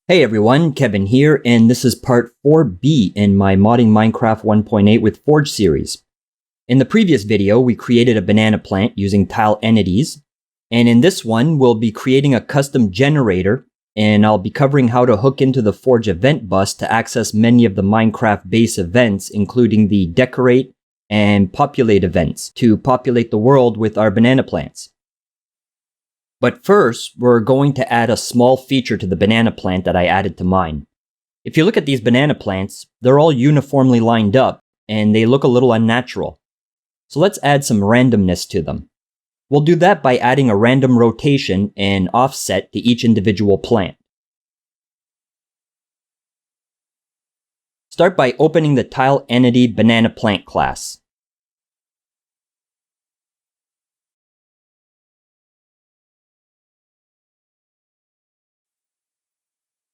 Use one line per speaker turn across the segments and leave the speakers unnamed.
Hey everyone, Kevin here, and this is part 4B in my Modding Minecraft 1.8 with Forge series. In the previous video, we created a banana plant using tile entities, and in this one, we'll be creating a custom generator, and I'll be covering how to hook into the Forge event bus to access many of the Minecraft base events, including the decorate and populate events, to populate the world with our banana plants. But first, we're going to add a small feature to the banana plant that I added to mine. If you look at these banana plants, they're all uniformly lined up, and they look a little unnatural. So let's add some randomness to them. We'll do that by adding a random rotation and offset to each individual plant. Start by opening the tile entity banana plant class.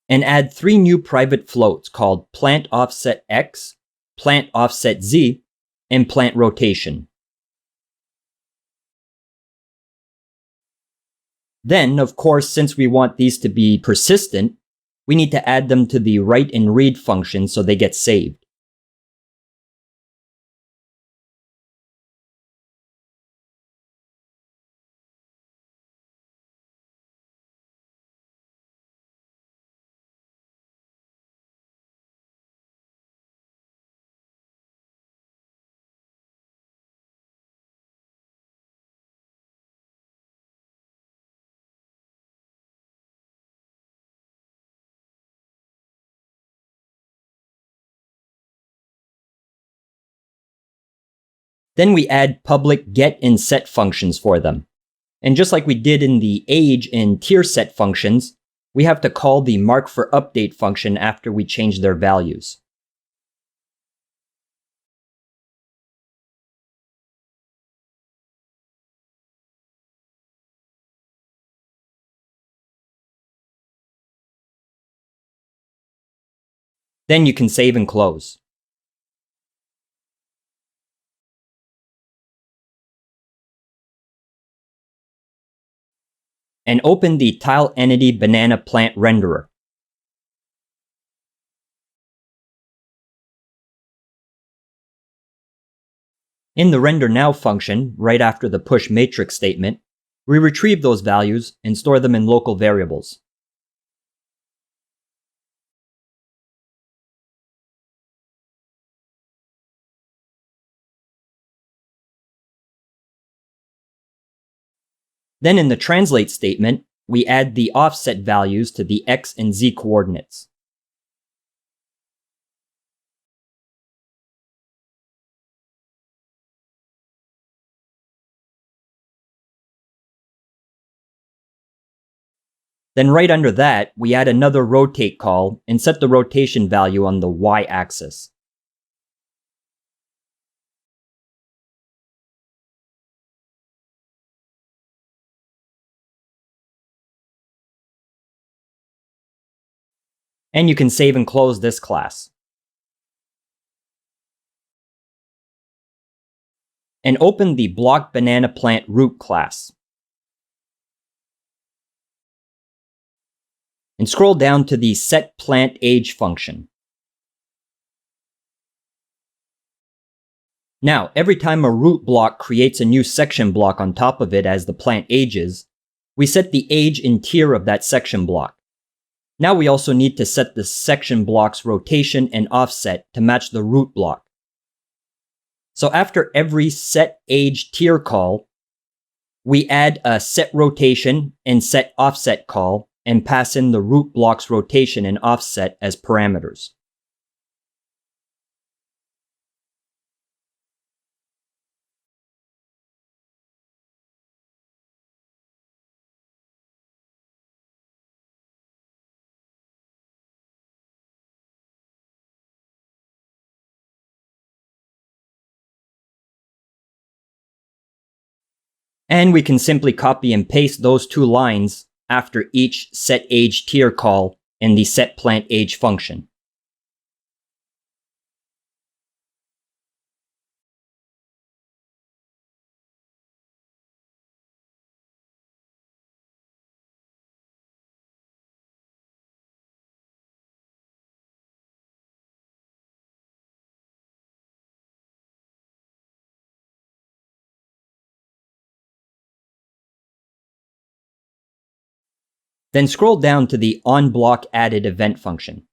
And add 3 new private floats called plant offset X, plant offset Z, and plant rotation. Then, of course, since we want these to be persistent, we need to add them to the write and read function so they get saved. Then we add public get and set functions for them. And just like we did in the age and tier set functions, we have to call the mark for update function after we change their values. Then you can save and close. And open the tile entity banana plant renderer. In the render now function, right after the push matrix statement, we retrieve those values and store them in local variables. Then in the translate statement, we add the offset values to the X and Z coordinates. Then right under that, we add another rotate call and set the rotation value on the Y-axis. And you can save and close this class. And open the block banana plant root class. And scroll down to the set plant age function. Now, every time a root block creates a new section block on top of it as the plant ages, we set the age and tier of that section block. Now we also need to set the section block's rotation and offset to match the root block. So after every set age tier call, we add a set rotation and set offset call and pass in the root block's rotation and offset as parameters. And we can simply copy and paste those 2 lines after each set age tier call in the set plant age function. Then scroll down to the onBlockAdded event function.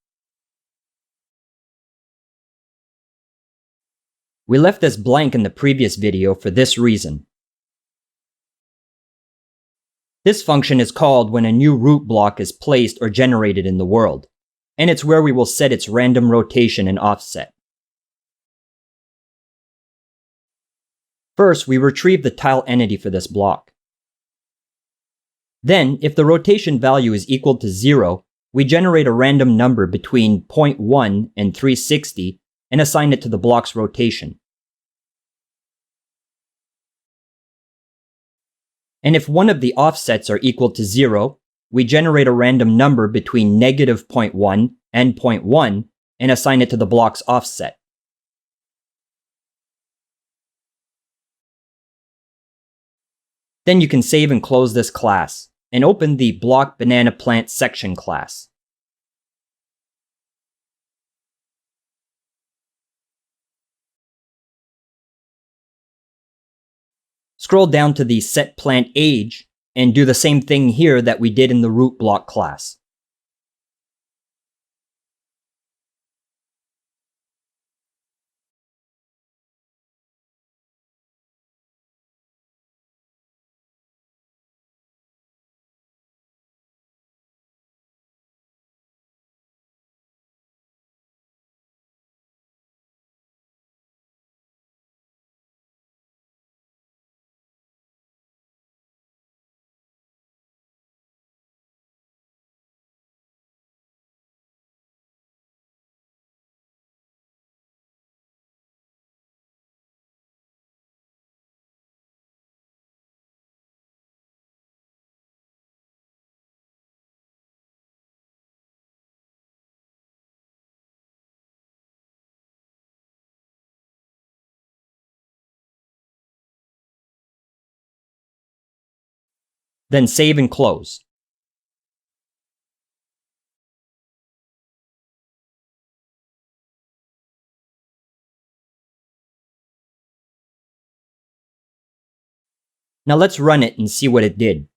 We left this blank in the previous video for this reason. This function is called when a new root block is placed or generated in the world, and it's where we will set its random rotation and offset. First, we retrieve the tile entity for this block. Then, if the rotation value is equal to 0, we generate a random number between 0.1 and 360 and assign it to the block's rotation. And if one of the offsets are equal to 0, we generate a random number between negative 0.1 and 0.1 and assign it to the block's offset. Then you can save and close this class, and open the Block Banana Plant section class. Scroll down to the Set Plant Age, and do the same thing here that we did in the root block class. Then save and close. Now let's run it and see what it did.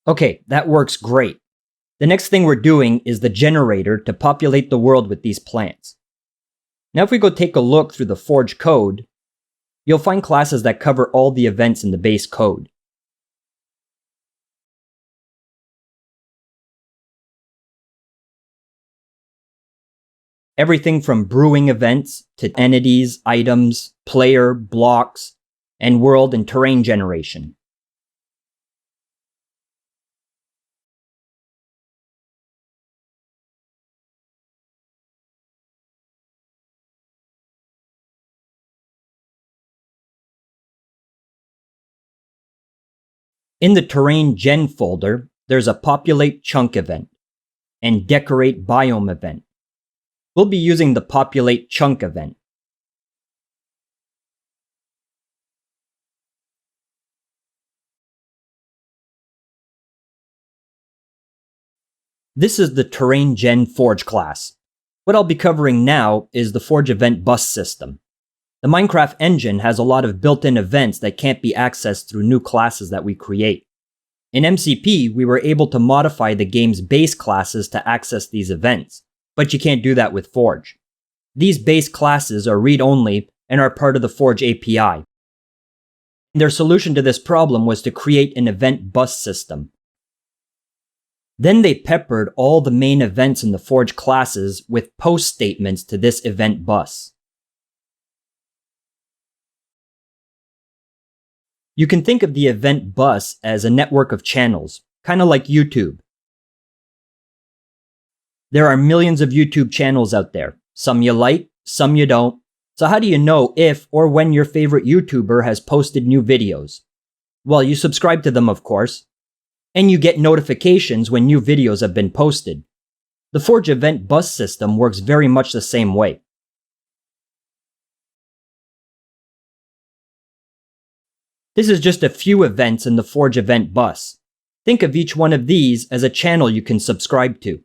Okay, that works great. The next thing we're doing is the generator to populate the world with these plants. Now if we go take a look through the Forge code, you'll find classes that cover all the events in the base code. Everything from brewing events to entities, items, player, blocks, and world and terrain generation. In the Terrain Gen folder, there's a Populate Chunk event and Decorate Biome event. We'll be using the Populate Chunk event. This is the Terrain Gen Forge class. What I'll be covering now is the Forge event bus system. The Minecraft engine has a lot of built-in events that can't be accessed through new classes that we create. In MCP, we were able to modify the game's base classes to access these events, but you can't do that with Forge. These base classes are read-only and are part of the Forge API. Their solution to this problem was to create an event bus system. Then they peppered all the main events in the Forge classes with post statements to this event bus. You can think of the event bus as a network of channels, kind of like YouTube. There are millions of YouTube channels out there. Some you like, some you don't. So how do you know if or when your favorite YouTuber has posted new videos? Well, you subscribe to them, of course, and you get notifications when new videos have been posted. The Forge event bus system works very much the same way. This is just a few events in the Forge event bus. Think of each one of these as a channel you can subscribe to.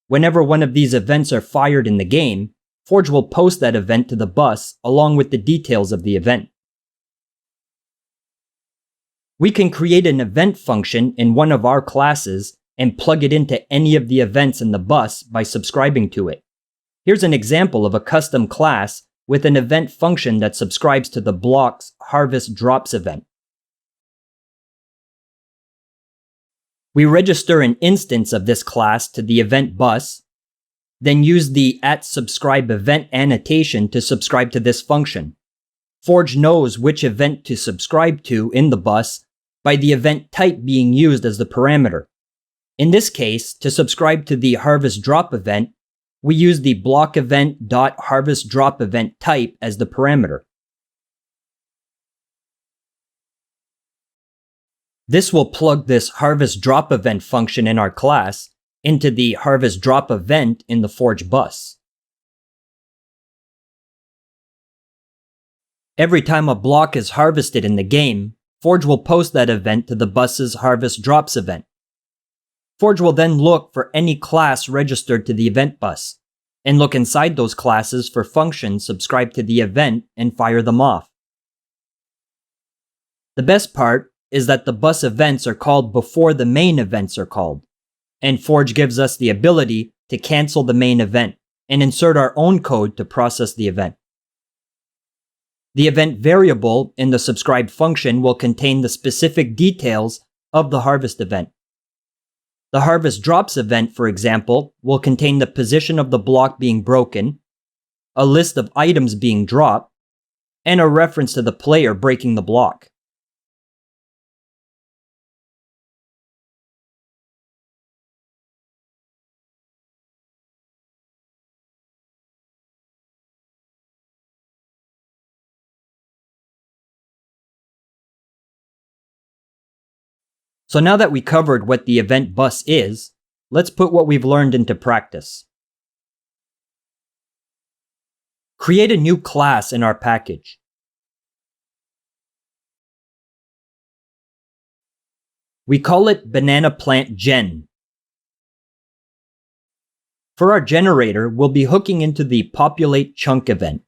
Whenever one of these events are fired in the game, Forge will post that event to the bus along with the details of the event. We can create an event function in one of our classes and plug it into any of the events in the bus by subscribing to it. Here's an example of a custom class with an event function that subscribes to the block's harvest drops event. We register an instance of this class to the event bus, then use the @subscribe_event annotation to subscribe to this function. Forge knows which event to subscribe to in the bus by the event type being used as the parameter. In this case, to subscribe to the harvest drop event, we use the block event.harvestDrop_event type as the parameter. This will plug this harvest drop event function in our class into the harvest drop event in the Forge bus. Every time a block is harvested in the game, Forge will post that event to the bus's harvest drops event. Forge will then look for any class registered to the event bus, and look inside those classes for functions subscribed to the event and fire them off. The best part is that the bus events are called before the main events are called, and Forge gives us the ability to cancel the main event and insert our own code to process the event. The event variable in the subscribed function will contain the specific details of the harvest event. The harvest drops event, for example, will contain the position of the block being broken, a list of items being dropped, and a reference to the player breaking the block. So now that we covered what the event bus is, let's put what we've learned into practice. Create a new class in our package. We call it Banana Plant Gen. For our generator, we'll be hooking into the populate chunk event.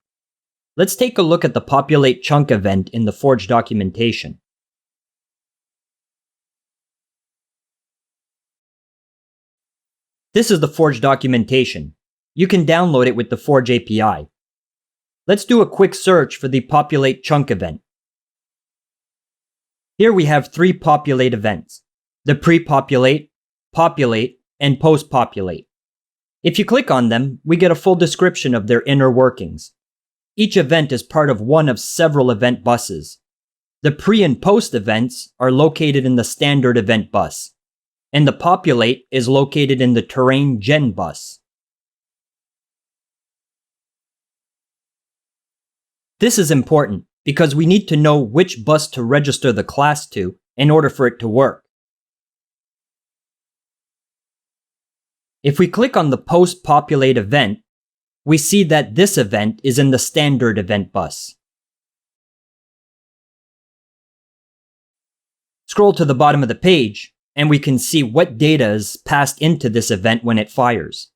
Let's take a look at the populate chunk event in the Forge documentation. This is the Forge documentation. You can download it with the Forge API. Let's do a quick search for the populate chunk event. Here we have 3 populate events: the pre-populate, populate, and post-populate. If you click on them, we get a full description of their inner workings. Each event is part of one of several event buses. The pre and post events are located in the standard event bus, and the populate is located in the Terrain Gen bus. This is important because we need to know which bus to register the class to in order for it to work. If we click on the post-populate event, we see that this event is in the standard event bus. Scroll to the bottom of the page, and we can see what data is passed into this event when it fires.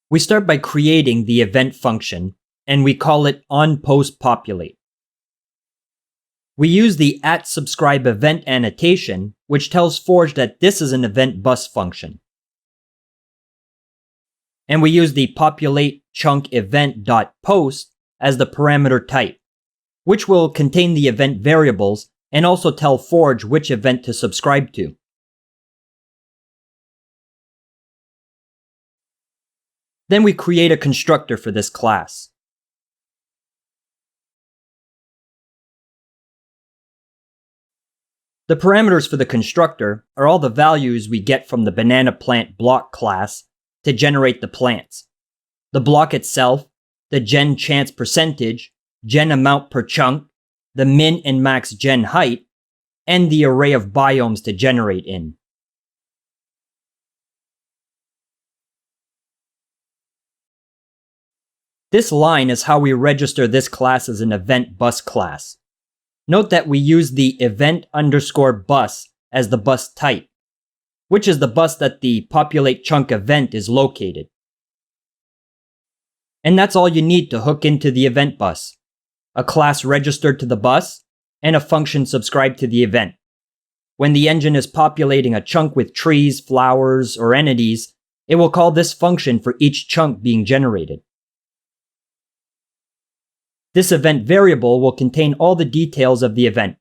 We start by creating the event function, and we call it onPostPopulate. We use the @subscribe event annotation, which tells Forge that this is an event bus function. And we use the populate chunk event.post as the parameter type, which will contain the event variables and also tell Forge which event to subscribe to. Then we create a constructor for this class. The parameters for the constructor are all the values we get from the banana plant block class to generate the plants. The block itself, the gen chance percentage, gen amount per chunk, the min and max gen height, and the array of biomes to generate in. This line is how we register this class as an event bus class. Note that we use the event_bus as the bus type, which is the bus that the populate chunk event is located. And that's all you need to hook into the event bus: a class registered to the bus and a function subscribed to the event. When the engine is populating a chunk with trees, flowers, or entities, it will call this function for each chunk being generated. This event variable will contain all the details of the event: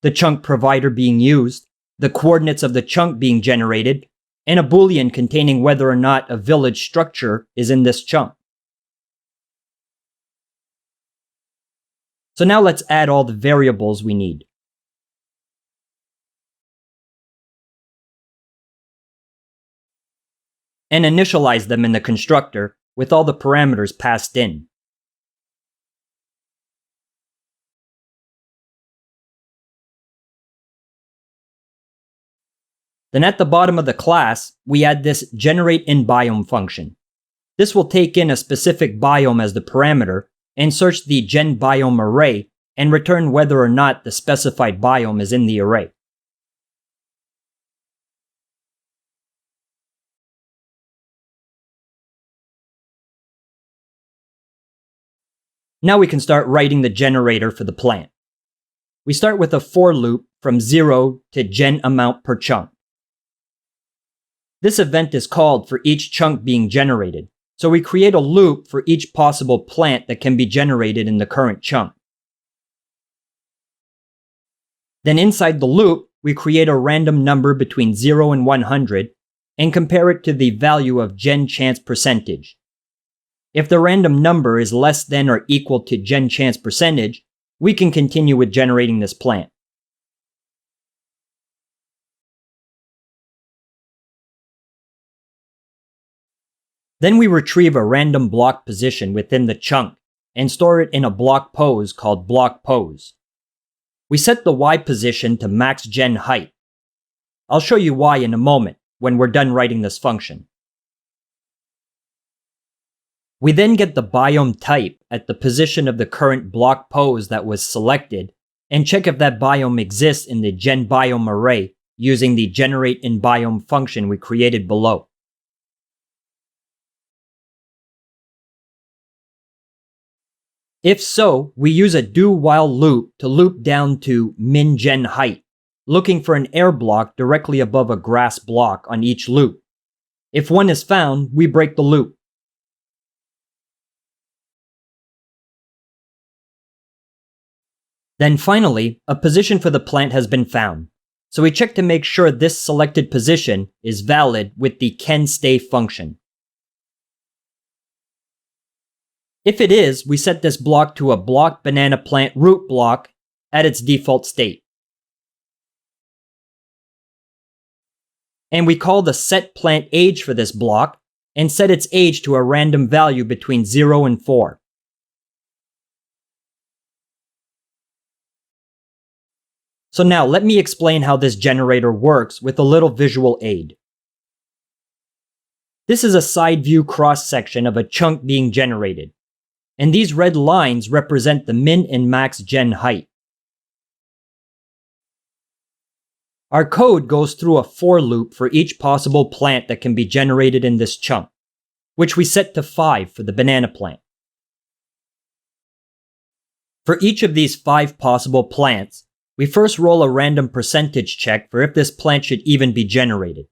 the chunk provider being used, the coordinates of the chunk being generated, and a boolean containing whether or not a village structure is in this chunk. So now let's add all the variables we need. And initialize them in the constructor with all the parameters passed in. Then at the bottom of the class, we add this generateInBiome function. This will take in a specific biome as the parameter and search the genBiome array and return whether or not the specified biome is in the array. Now we can start writing the generator for the plant. We start with a for loop from 0 to gen amount per chunk. This event is called for each chunk being generated, so we create a loop for each possible plant that can be generated in the current chunk. Then inside the loop, we create a random number between 0 and 100 and compare it to the value of gen chance percentage. If the random number is less than or equal to gen chance percentage, we can continue with generating this plant. Then we retrieve a random block position within the chunk and store it in a block pose called block pose. We set the Y position to max gen height. I'll show you why in a moment when we're done writing this function. We then get the biome type at the position of the current block pose that was selected and check if that biome exists in the genBiome array using the generateInBiome function we created below. If so, we use a do-while loop to loop down to min gen height, looking for an air block directly above a grass block on each loop. If one is found, we break the loop. Then finally, a position for the plant has been found, so we check to make sure this selected position is valid with the canStay function. If it is, we set this block to a block banana plant root block at its default state. And we call the setPlantAge for this block and set its age to a random value between 0 and 4. So now let me explain how this generator works with a little visual aid. This is a side view cross section of a chunk being generated. and these red lines represent the min and max gen height. Our code goes through a for loop for each possible plant that can be generated in this chunk, which we set to 5 for the banana plant. For each of these 5 possible plants, we first roll a random percentage check for if this plant should even be generated.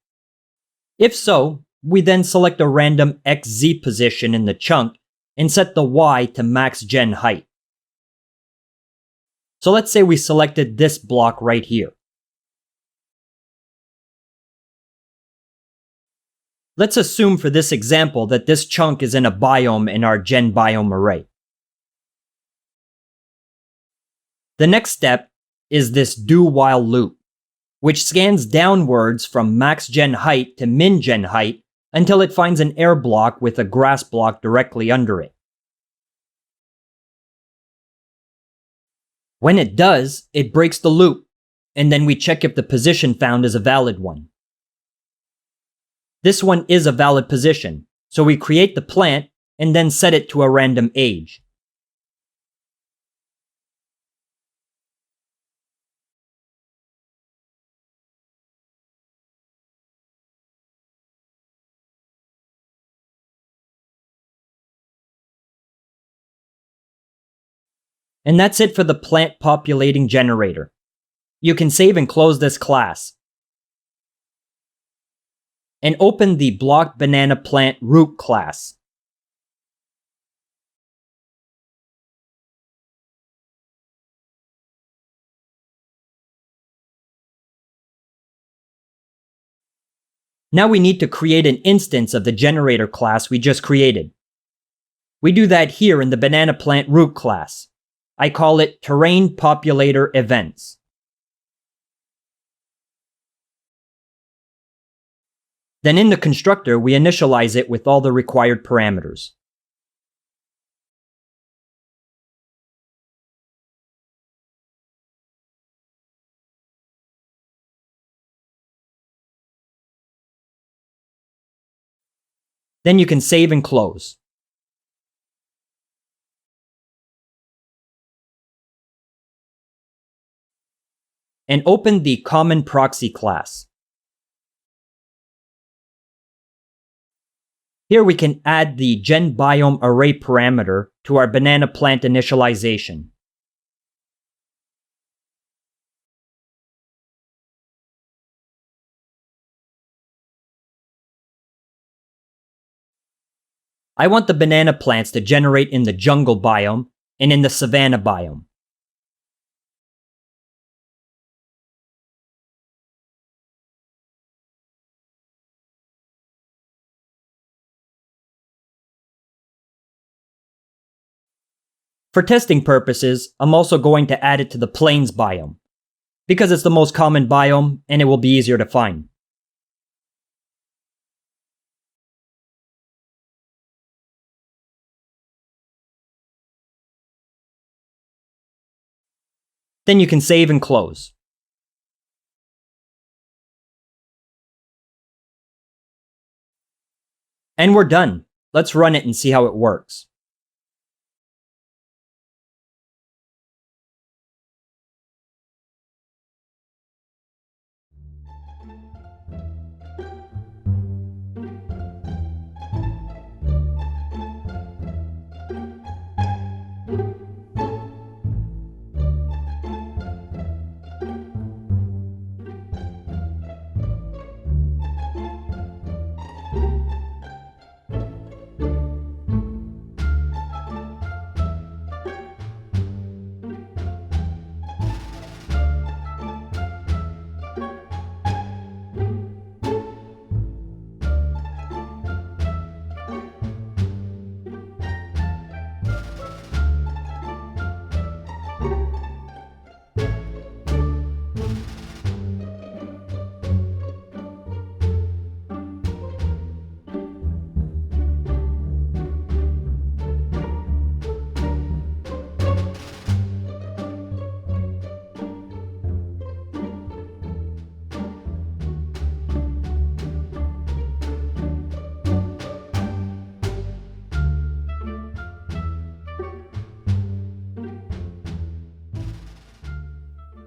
If so, we then select a random XZ position in the chunk and set the Y to max gen height. So let's say we selected this block right here. Let's assume for this example that this chunk is in a biome in our gen biome array. The next step is this do while loop, which scans downwards from max gen height to min gen height until it finds an air block with a grass block directly under it. When it does, it breaks the loop, and then we check if the position found is a valid one. This one is a valid position, so we create the plant and then set it to a random age. And that's it for the plant populating generator. You can save and close this class. And open the block banana plant root class. Now we need to create an instance of the generator class we just created. We do that here in the banana plant root class. I call it terrain populator events. Then in the constructor, we initialize it with all the required parameters. Then you can save and close. And open the common proxy class. Here we can add the gen biome array parameter to our banana plant initialization. I want the banana plants to generate in the jungle biome and in the savanna biome. For testing purposes, I'm also going to add it to the plains biome, because it's the most common biome and it will be easier to find. Then you can save and close. And we're done. Let's run it and see how it works.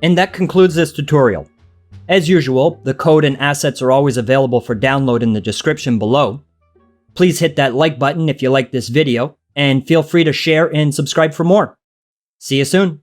And that concludes this tutorial. As usual, the code and assets are always available for download in the description below. Please hit that like button if you like this video, and feel free to share and subscribe for more. See you soon!